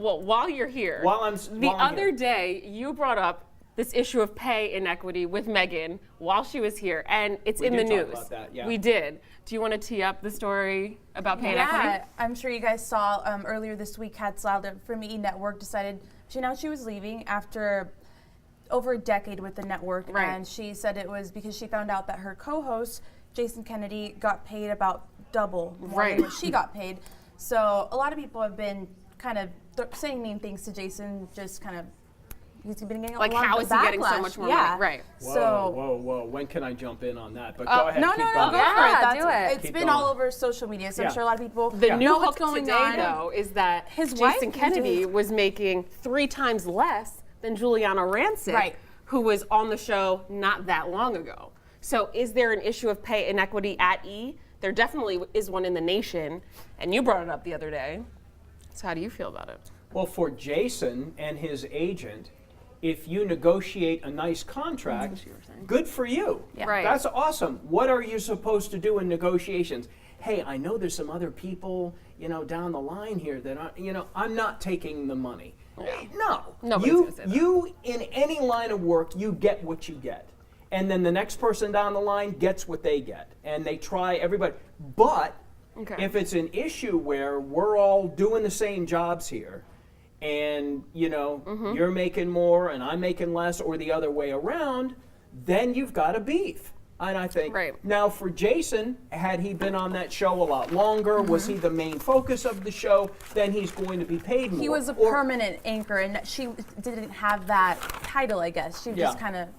Well, while you're here, the other day you brought up this issue of pay inequity with Megan while she was here, and it's in the news. About that, yeah. We did. Do you want to tee up the story about pay inequity? Yeah, I'm sure you guys saw earlier this week, Kat Slouder from E! Network decided she was leaving after over a decade with the network, and she said it was because she found out that her co-host, Jason Kennedy, got paid about double more than what she got paid. So a lot of people have been kind of saying mean things to Jason, just kind of, he's been getting like, how is he getting so much more money? Right. Whoa. When can I jump in on that? But go ahead. No, keep go going. for it. Do it. It's been all over social media, so I'm sure a lot of people The new know hook what's going today, on. though, is that His wife Jason Kennedy was making 3 times less than Juliana Rancic, who was on the show not that long ago. So is there an issue of pay inequity at E! There definitely is one in the nation, and you brought it up the other day. So how do you feel about it? Well, for Jason and his agent, if you negotiate a nice contract, good for you. Yeah. Right. That's awesome. What are you supposed to do in negotiations? Hey, I know there's some other people, down the line here that I'm not taking the money. No. Nobody's gonna say that. You in any line of work, you get what you get. And then the next person down the line gets what they get. And they try everybody. But if it's an issue where we're all doing the same jobs here, and you're making more and I'm making less, or the other way around, then you've got a beef. And I think now for Jason, had he been on that show a lot longer, was he the main focus of the show, then he's going to be paid more. He was a permanent anchor, and she didn't have that title, I guess. She just kind of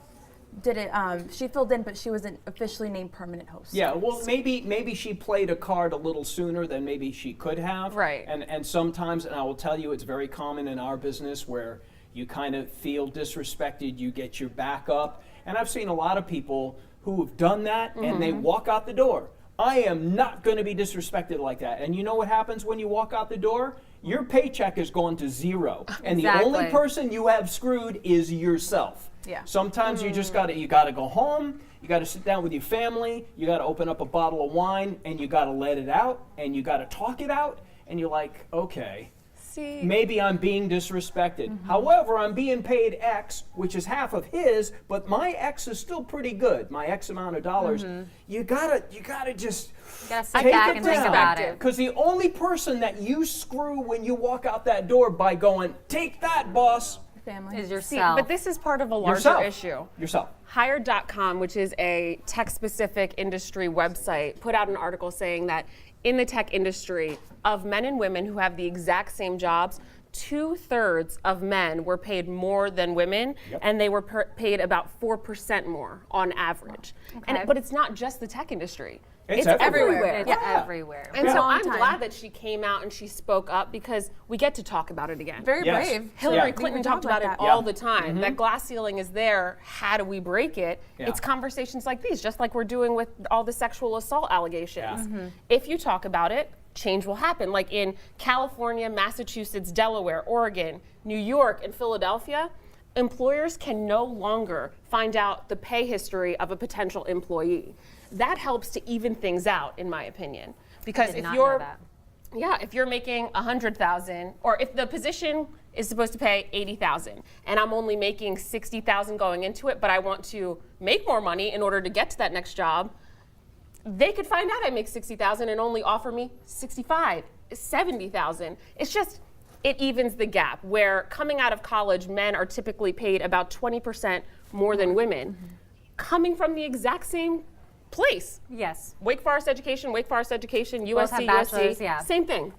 did it. She filled in, but she wasn't officially named permanent host. Yeah, well, maybe she played a card a little sooner than maybe she could have. Right. And sometimes, and I will tell you, it's very common in our business where you kind of feel disrespected, you get your back up. And I've seen a lot of people who have done that, and they walk out the door. I am not going to be disrespected like that. And you know what happens when you walk out the door? Your paycheck is going to zero. And the only person you have screwed is yourself. Yeah. Sometimes you just gotta go home, you gotta sit down with your family, you gotta open up a bottle of wine, and you gotta let it out, and you gotta talk it out, and you're like, okay, maybe I'm being disrespected. However, I'm being paid X, which is half of his, but my X is still pretty good, my X amount of dollars. You gotta just sit back and think about it. Because the only person that you screw when you walk out that door by going, take that, boss, is yourself. But this is part of a larger issue. Yourself. Hired.com, which is a tech-specific industry website, put out an article saying that in the tech industry, of men and women who have the exact same jobs, 2/3 of men were paid more than women, and they were paid about 4% more on average. But it's not just the tech industry. It's everywhere. It's everywhere. And so I'm glad that she came out and she spoke up, because we get to talk about it again. Very brave. Hillary Clinton talked about it all the time. That glass ceiling is there. How do we break it? It's conversations like these, just like we're doing with all the sexual assault allegations. If you talk about it, change will happen. Like in California, Massachusetts, Delaware, Oregon, New York, and Philadelphia, employers can no longer find out the pay history of a potential employee. That helps to even things out, in my opinion. Because if you're making $100,000, or if the position is supposed to pay $80,000, and I'm only making $60,000 going into it, but I want to make more money in order to get to that next job, they could find out I make $60,000 and only offer me $65,000, $70,000. It's just, it evens the gap. Where coming out of college, men are typically paid about 20% more than women, coming from the exact same place. Yes. Wake Forest education, Both have USC, bachelors, same thing.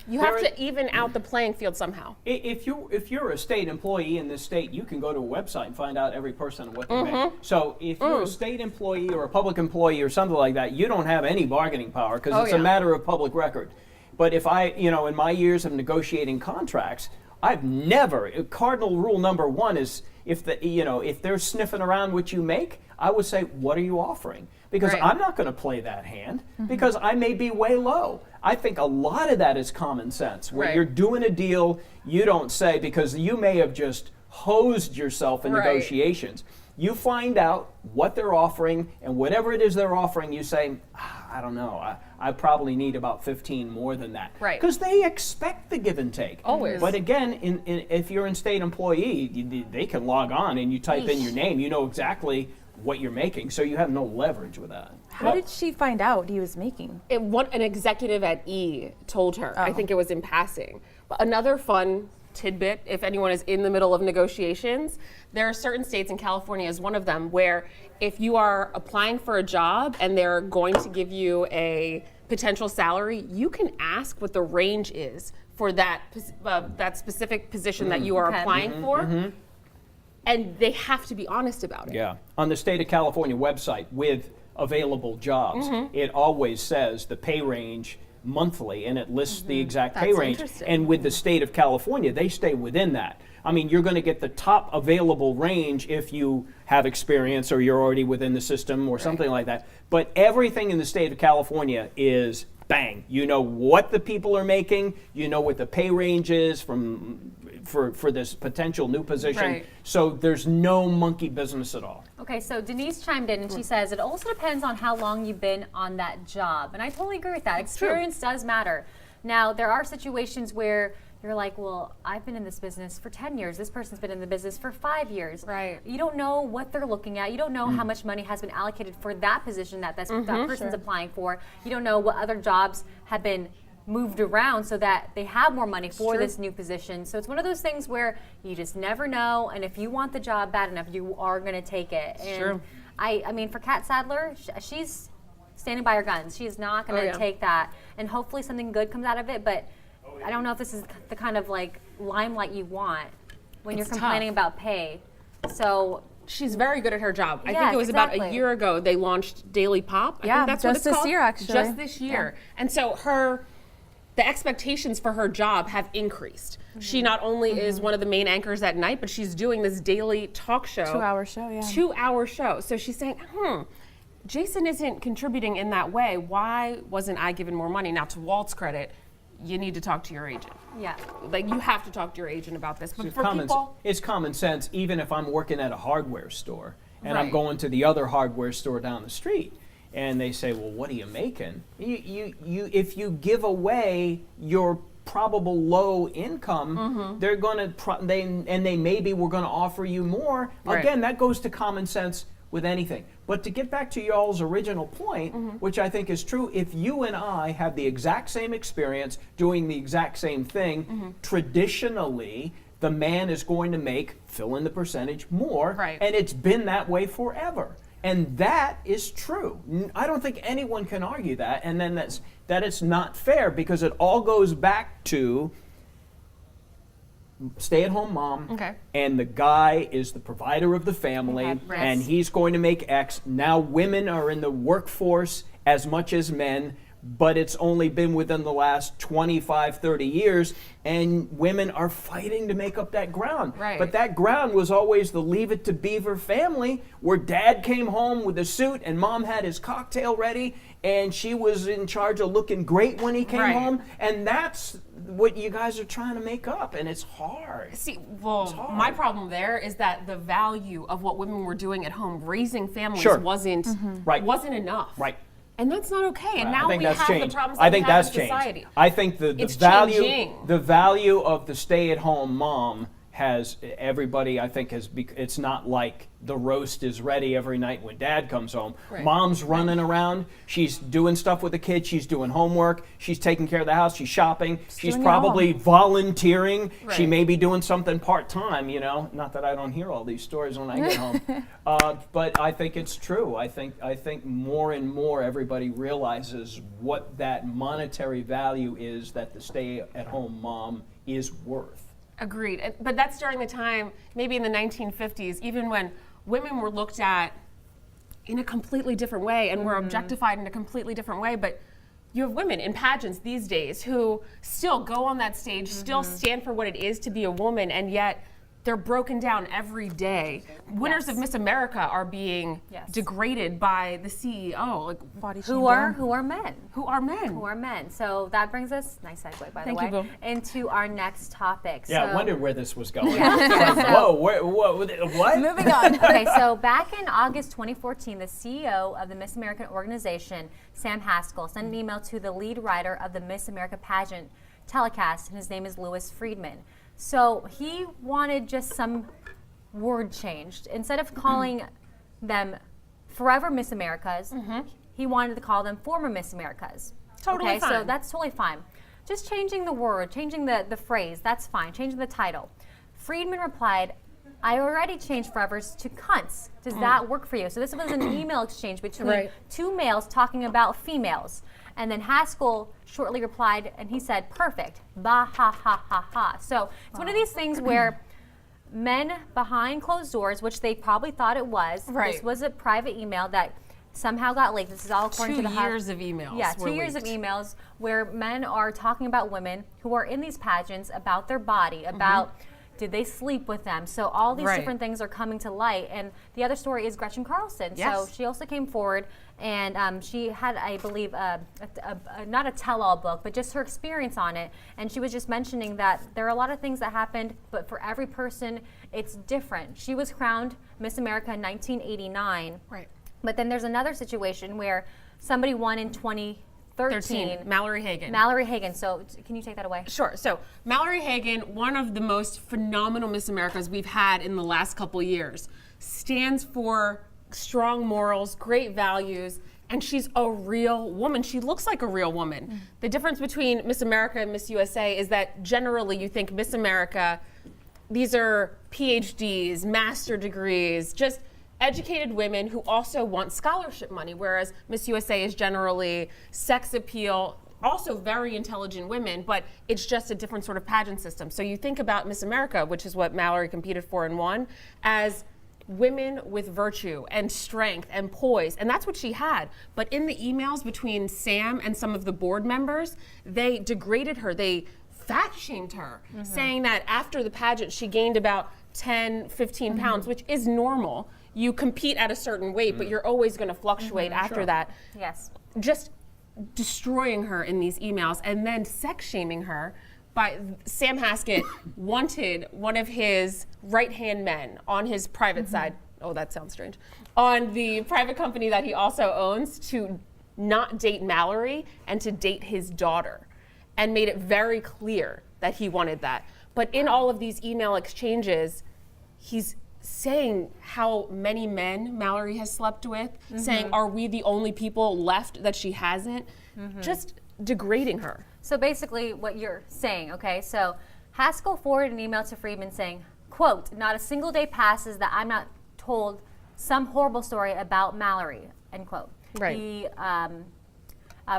You have to even out the playing field somehow. If you're a state employee in this state, you can go to a website and find out every person what they make. So if you're a state employee or a public employee or something like that, you don't have any bargaining power, because it's a matter of public record. But if I, in my years of negotiating contracts, I've never, cardinal rule number one is if they're sniffing around what you make, I would say, what are you offering? Because I'm not going to play that hand, because I may be way low. I think a lot of that is common sense. When you're doing a deal, you don't say, because you may have just hosed yourself in negotiations. You find out what they're offering, and whatever it is they're offering, you say, I don't know, I probably need about 15 more than that. Right. Because they expect the give and take. Always. But again, if you're in state employee, they can log on and you type in your name, you know exactly what you're making, so you have no leverage with that. How did she find out he was making? What an executive at E told her. I think it was in passing. But another fun tidbit, if anyone is in the middle of negotiations, there are certain states, and California is one of them, where if you are applying for a job and they're going to give you a potential salary, you can ask what the range is for that specific position that you are applying for. And they have to be honest about it. Yeah. On the state of California website with available jobs, it always says the pay range monthly, and it lists the exact pay range. And with the state of California, they stay within that. I mean, you're going to get the top available range if you have experience or you're already within the system or something like that. But everything in the state of California is bang. You know what the people are making. You know what the pay range is for this potential new position. Right. So there's no monkey business at all. Okay, so Denise chimed in and she says it also depends on how long you've been on that job. And I totally agree with that. Experience does matter. Now, there are situations where you're like, well, I've been in this business for 10 years. This person's been in the business for 5 years. Right. You don't know what they're looking at. You don't know how much money has been allocated for that position that that person's applying for. You don't know what other jobs have been moved around so that they have more money for this new position. So it's one of those things where you just never know, and if you want the job bad enough, you are going to take it. And I mean, for Kat Sadler, she's standing by her guns. She's not going to take that, and hopefully something good comes out of it, but I don't know if this is the kind of like limelight you want when you're complaining about pay. So she's very good at her job. I Yes, think it was about a exactly. year ago they launched Daily Pop. I Yeah, think that's what just it's this called. year, actually. Just this year. And so the expectations for her job have increased. She not only is one of the main anchors at night, but she's doing this daily talk show. 2-hour show, yeah. 2-hour show. So she's saying, Jason isn't contributing in that way. Why wasn't I given more money? Now, to Walt's credit, you need to talk to your agent. yeah. Like, you have to talk to your agent about this. But It's for people, it's common sense, even if I'm working at a hardware store and I'm Right. going to the other hardware store down the street, and they say, "Well, what are you making?" If you give away your probable low income, they're going to they maybe were going to offer you more. Right. Again, that goes to common sense with anything. But to get back to y'all's original point, which I think is true, if you and I have the exact same experience doing the exact same thing, traditionally the man is going to make, fill in the percentage, more, Right. and it's been that way forever. And that is true. I don't think anyone can argue that, and then that it's not fair, because it all goes back to stay-at-home mom, Okay. and the guy is the provider of the family, Okay. and he's going to make X. Now women are in the workforce as much as men, but it's only been within the last 25, 30 years, and women are fighting to make up that ground. Right. But that ground was always the Leave It to Beaver family, where dad came home with a suit and mom had his cocktail ready, and she was in charge of looking great when he came Right. home, and that's what you guys are trying to make up, and it's hard. See, well, my problem there is that the value of what women were doing at home, raising families, Sure. wasn't Right. enough. Right. And that's not okay. And now I think we that's have changed. the problems I that think we have that's in changed. society. I think the It's value changing. the value of the stay-at-home mom has everybody. I think it's not like the roast is ready every night when dad comes home. Right. Mom's running around. She's doing stuff with the kids. She's doing homework. She's taking care of the house. She's shopping. She's doing it probably volunteering. She Right. may be doing something part-time. Not that I don't hear all these stories when I get home. But I think it's true. I think more and more everybody realizes what that monetary value is that the stay-at-home mom is worth. Agreed. But that's during the time, maybe in the 1950s, even when women were looked at in a completely different way and were objectified in a completely different way. But you have women in pageants these days who still go on that stage, still stand for what it is to be a woman, and yet they're broken down every day. Winners of Miss America are being degraded by the CEO. Like Body who are men. Who are men? Who are men. So that brings us, nice segue by the way, into our next topic. Yeah, so, I wondered where this was going. Yeah. Whoa, what? Moving on. Okay, so back in August 2014, the CEO of the Miss America organization, Sam Haskell, sent an email to the lead writer of the Miss America pageant telecast, and his name is Louis Friedman. So he wanted just some word changed. Instead of calling them Forever Miss Americas, he wanted to call them Former Miss Americas. Totally fine. So that's totally fine. Just changing the word, changing the phrase, that's fine. Changing the title. Friedman replied, I already changed Forever's to cunts. Does that work for you? So this was an email exchange between two males talking about females. And then Haskell shortly replied, and he said, perfect, bah, ha, ha, ha, ha. So it's one of these things where men behind closed doors, which they probably thought it was, this was a private email that somehow got leaked. This is all according to the 2 years of emails. Yeah, 2 years of emails where men are talking about women who are in these pageants, about their body, about did they sleep with them? So all these different things are coming to light. And the other story is Gretchen Carlson. So she also came forward, and she had, I believe, not a tell-all book, but just her experience on it. And she was just mentioning that there are a lot of things that happened, but for every person, it's different. She was crowned Miss America in 1989. Right. But then there's another situation where somebody won in 2013. Mallory Hagan. Mallory Hagan. So can you take that away? Sure. So Mallory Hagan, one of the most phenomenal Miss Americas we've had in the last couple years, stands for strong morals, great values, and she's a real woman. She looks like a real woman. The difference between Miss America and Miss USA is that generally you think Miss America, these are PhDs, master degrees, just educated women who also want scholarship money, whereas Miss USA is generally sex appeal, also very intelligent women, but it's just a different sort of pageant system. So you think about Miss America, which is what Mallory competed for and won, as women with virtue and strength and poise, and that's what she had. But in the emails between Sam and some of the board members, they degraded her, they fat-shamed her, saying that after the pageant she gained about 10, 15 pounds, which is normal. You compete at a certain weight, but you're always going to fluctuate after that. Yes. Just destroying her in these emails and then sex shaming her. By Sam Haskett wanted one of his right-hand men on his private side. Oh, that sounds strange. On the private company that he also owns to not date Mallory and to date his daughter, and made it very clear that he wanted that. But in all of these email exchanges, he's saying how many men Mallory has slept with, saying, are we the only people left that she hasn't? Just degrading her. So basically what you're saying, okay, so Haskell forwarded an email to Friedman saying, quote, not a single day passes that I'm not told some horrible story about Mallory, end quote. Right.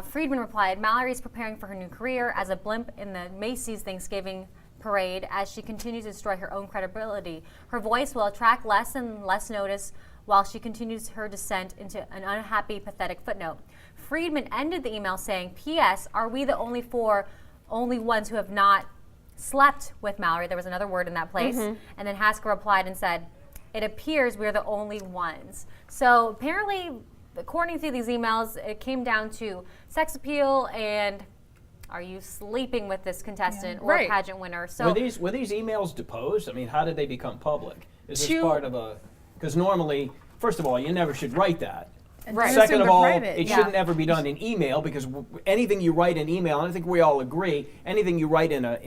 Friedman replied, Mallory is preparing for her new career as a blimp in the Macy's Thanksgiving parade as she continues to destroy her own credibility. Her voice will attract less and less notice while she continues her descent into an unhappy, pathetic footnote. Friedman ended the email saying, P.S. Are we the only ones who have not slept with Mallory? There was another word in that place. And then Haskell replied and said, it appears we're the only ones. So apparently, according to these emails, it came down to sex appeal and are you sleeping with this contestant or pageant winner? So were these emails deposed? I mean, how did they become public? Is this part of a? Because normally, first of all, you never should write that. Right. Second of all, private. it shouldn't ever be done in email because anything you write in email, and I think we all agree, anything you write in a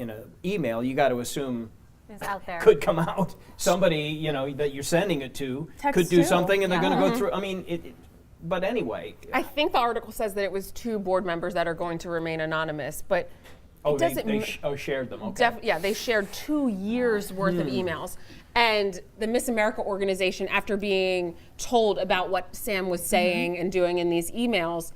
email, you got to assume is out there. Could come out. Somebody that you're sending it to could do something, and they're going to go through. I mean, but anyway. I think the article says that it was 2 board members that are going to remain anonymous, but they shared them. Okay. They shared 2 years worth of emails. And the Miss America organization, after being told about what Sam was saying and doing in these emails,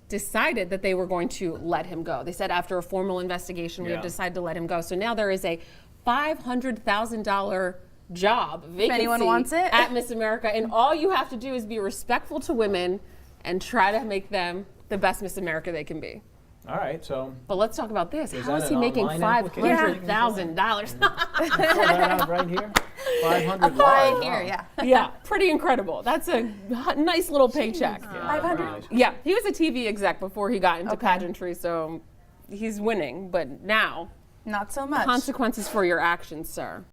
decided that they were going to let him go. They said after a formal investigation, we have decided to let him go. So now there is a $500,000 job vacancy if anyone wants it at Miss America, and all you have to do is be respectful to women and try to make them the best Miss America they can be. All right, so But let's talk about this. Is How that is he an making online application? $500,000? pull that out right here. 500 Apply wow. here, yeah. Yeah, pretty incredible. That's a nice little paycheck. Yeah, 500. nice. Yeah, he was a TV exec before he got into pageantry, so he's winning. But now, Not so much. consequences for your actions, sir.